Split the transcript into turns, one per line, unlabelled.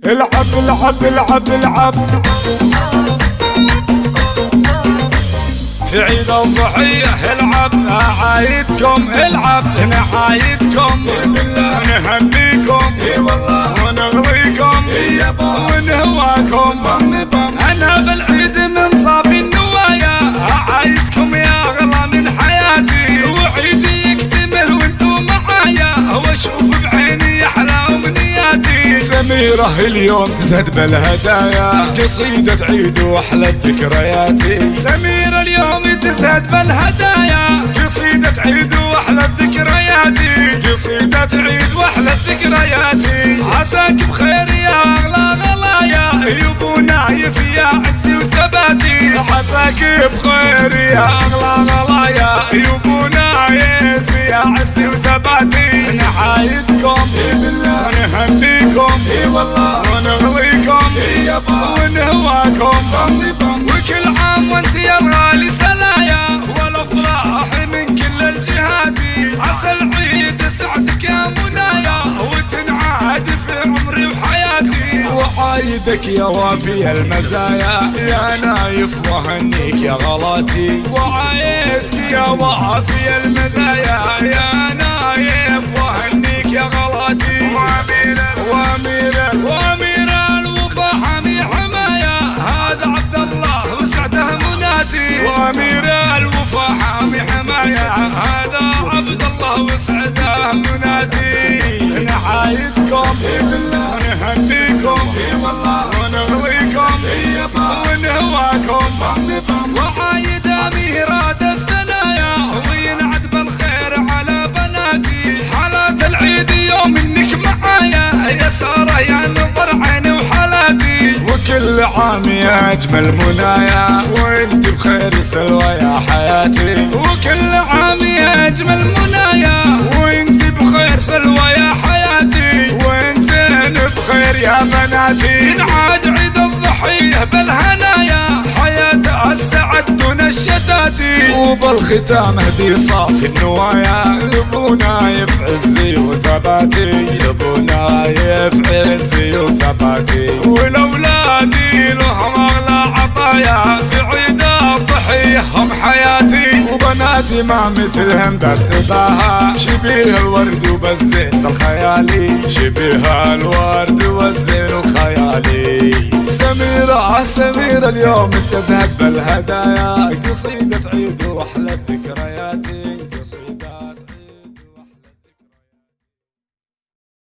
العب العب العب العب في عيد الضحية العب عايدكم العب نعايدكم ونهنيكم ونغليكم ونهواكم انا بالعيد من صافي النوايا عايدكم يا اغلى من حياتي وعيدي يكتمل وانتم معايا واشوف بعيني احلى امنياتي. سميرة اليوم تزهد بالهدايا قصيدة عيد واحلى ذكرياتي. سميرة اليوم تزهد بالهدايا قصيدة عيد واحلى ذكرياتي. قصيدة عيد واحلى ذكرياتي. عساك بخير يا اغلى غلايا يبو نايف يا عزي وثباتي. عساك بخير يا اغلى غلايا يبو نايف يا عزي وثباتي. نعايدكم ونهنيكم ونغليكم ونهواكم وكل عام وانت يا الغالي سلايا والافراح من كل الجهات. عسى العيد سعدك يا منايا وتنعاد في عمري وحياتي. وعايدك يا وافي المزايا يا نايف وهنيك يا غلاتي. وعايدك يا وافي المزايا يا نايف وهنيك يا غلاتي. وامير الوفا حمي حمايا هذا عبد الله وسعده مناتي. وامير الوفا حمي حمايا هذا عبد الله وسعده مناتي. نعايدكم ونهنيكم ونغليكم ونهواكم وعايد اميرات الثنايا وينعد بالخير على بناتي. حالات العيد يوم انك معايا يا سارة يا نظر عيني وحالاتي. وكل عام يا اجمل منايا وانت بخير سلوى يا حياتي. وكل عام يا اجمل منايا وانت بخير سلوى يا حياتي. وانت بخير يا بناتي. ينعاد عيد الضحية بالهنايا حياة السعد دون الشتاتي. وبالختام هدي صافي النوايا يبو نايف عزي وثباتي. يبو نايف عزي وثباتي. والاولادي لهم اغلى عطايا في عيد الضحية هم حياتي. وبناتي ما مثلهم بتباها شبيه الورد وبالزين الخيالي. شبيه الورد والزين الخيالي. سميرة اليوم تزهد بالهدايا قصيدة عيد واحلى ذكرياتي.